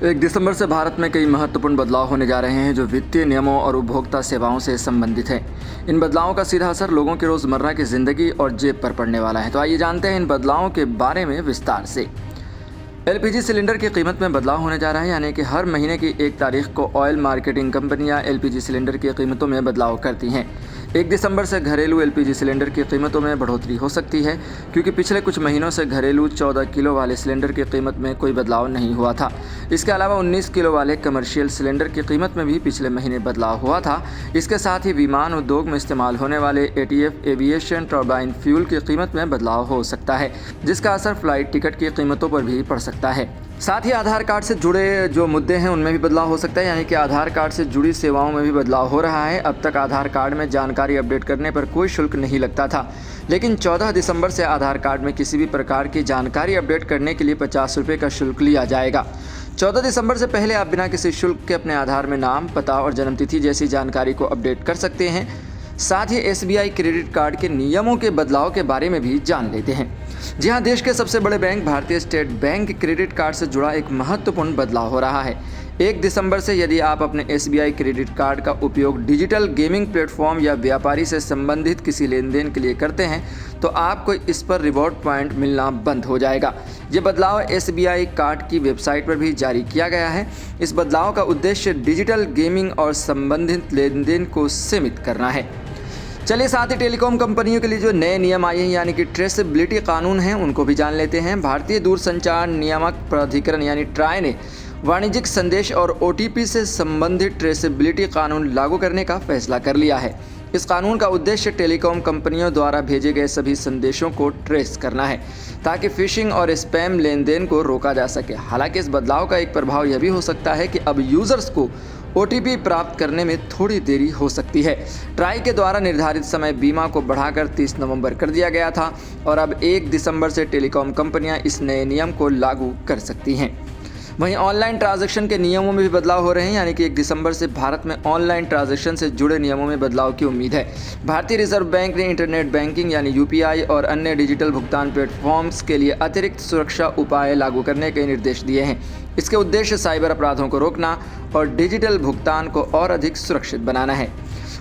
1 दिसंबर से भारत में कई महत्वपूर्ण बदलाव होने जा रहे हैं जो वित्तीय नियमों और उपभोक्ता सेवाओं से संबंधित हैं। इन बदलावों का सीधा असर लोगों की रोज़मर्रा की ज़िंदगी और जेब पर पड़ने वाला है। तो आइए जानते हैं इन बदलावों के बारे में विस्तार से। एलपीजी सिलेंडर की कीमत में बदलाव होने जा रहा है, यानी कि हर महीने की 1 तारीख को ऑयल मार्केटिंग कंपनियां एलपीजी सिलेंडर की कीमतों में बदलाव करती हैं। 1 दिसंबर से घरेलू एलपीजी सिलेंडर की कीमतों में बढ़ोतरी हो सकती है, क्योंकि पिछले कुछ महीनों से घरेलू 14 किलो वाले सिलेंडर की कीमत में कोई बदलाव नहीं हुआ था। इसके अलावा 19 किलो वाले कमर्शियल सिलेंडर की कीमत में भी पिछले महीने बदलाव हुआ था। इसके साथ ही विमान उद्योग में इस्तेमाल होने वाले एटीएफ एविएशन टर्बाइन फ्यूल की कीमत में बदलाव हो सकता है, जिसका असर फ्लाइट टिकट की कीमतों पर भी पड़ सकता है। साथ ही आधार कार्ड से जुड़े जो मुद्दे हैं उनमें भी बदलाव हो सकता है, यानी कि आधार कार्ड से जुड़ी सेवाओं में भी बदलाव हो रहा है। अब तक आधार कार्ड में जानकारी अपडेट करने पर कोई शुल्क नहीं लगता था, लेकिन 14 दिसंबर से आधार कार्ड में किसी भी प्रकार की जानकारी अपडेट करने के लिए 50 रुपये का शुल्क लिया जाएगा। 14 दिसंबर से पहले आप बिना किसी शुल्क के अपने आधार में नाम, पता और जन्मतिथि जैसी जानकारी को अपडेट कर सकते हैं। साथ ही एसबीआई क्रेडिट कार्ड के नियमों के बदलाव के बारे में भी जान लेते हैं। जी हाँ, देश के सबसे बड़े बैंक भारतीय स्टेट बैंक क्रेडिट कार्ड से जुड़ा एक महत्वपूर्ण बदलाव हो रहा है। 1 दिसंबर से यदि आप अपने एसबीआई क्रेडिट कार्ड का उपयोग डिजिटल गेमिंग प्लेटफॉर्म या व्यापारी से संबंधित किसी लेन देन के लिए करते हैं, तो आपको इस पर रिवॉर्ड पॉइंट मिलना बंद हो जाएगा। ये बदलाव एसबीआई कार्ड की वेबसाइट पर भी जारी किया गया है। इस बदलाव का उद्देश्य डिजिटल गेमिंग और संबंधित लेन देन को सीमित करना है। चलिए साथ ही टेलीकॉम कंपनियों के लिए जो नए नियम आए हैं, यानी कि ट्रेसेबिलिटी कानून हैं, उनको भी जान लेते हैं। भारतीय दूरसंचार नियामक प्राधिकरण यानी ट्राई ने वाणिज्यिक संदेश और ओटीपी से संबंधित ट्रेसेबिलिटी कानून लागू करने का फैसला कर लिया है। इस कानून का उद्देश्य टेलीकॉम कंपनियों द्वारा भेजे गए सभी संदेशों को ट्रेस करना है, ताकि फिशिंग और स्पैम लेन देन को रोका जा सके। हालांकि इस बदलाव का एक प्रभाव यह भी हो सकता है कि अब यूजर्स को ओटीपी प्राप्त करने में थोड़ी देरी हो सकती है। ट्राई के द्वारा निर्धारित समय बीमा को बढ़ाकर 30 नवंबर कर दिया गया था और अब 1 दिसंबर से टेलीकॉम कंपनियां इस नए नियम को लागू कर सकती हैं। वहीं ऑनलाइन ट्रांजैक्शन के नियमों में भी बदलाव हो रहे हैं, यानी कि 1 दिसंबर से भारत में ऑनलाइन ट्रांजैक्शन से जुड़े नियमों में बदलाव की उम्मीद है। भारतीय रिजर्व बैंक ने इंटरनेट बैंकिंग यानी यूपीआई और अन्य डिजिटल भुगतान प्लेटफॉर्म्स के लिए अतिरिक्त सुरक्षा उपाय लागू करने के निर्देश दिए हैं। इसके उद्देश्य साइबर अपराधों को रोकना और डिजिटल भुगतान को और अधिक सुरक्षित बनाना है।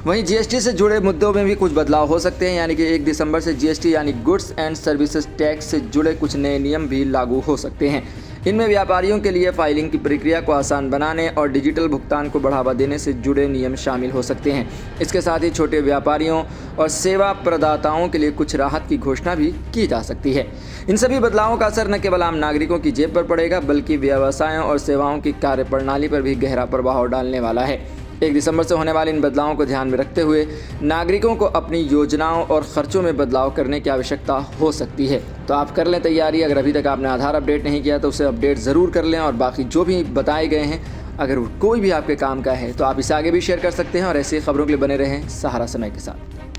वहीं जीएसटी से जुड़े मुद्दों में भी कुछ बदलाव हो सकते हैं, यानी कि 1 दिसंबर से जीएसटी यानी गुड्स एंड सर्विसेज टैक्स से जुड़े कुछ नए नियम भी लागू हो सकते हैं। इनमें व्यापारियों के लिए फाइलिंग की प्रक्रिया को आसान बनाने और डिजिटल भुगतान को बढ़ावा देने से जुड़े नियम शामिल हो सकते हैं। इसके साथ ही छोटे व्यापारियों और सेवा प्रदाताओं के लिए कुछ राहत की घोषणा भी की जा सकती है। इन सभी बदलावों का असर न केवल आम नागरिकों की जेब पर पड़ेगा, बल्कि व्यवसायों और सेवाओं की कार्यप्रणाली पर भी गहरा प्रभाव डालने वाला है। 1 दिसंबर से होने वाले इन बदलावों को ध्यान में रखते हुए नागरिकों को अपनी योजनाओं और खर्चों में बदलाव करने की आवश्यकता हो सकती है। तो आप कर लें तैयारी। अगर अभी तक आपने आधार अपडेट नहीं किया तो उसे अपडेट ज़रूर कर लें, और बाकी जो भी बताए गए हैं अगर कोई भी आपके काम का है तो आप इसे आगे भी शेयर कर सकते हैं। और ऐसी खबरों के लिए बने रहें सहारा समय के साथ।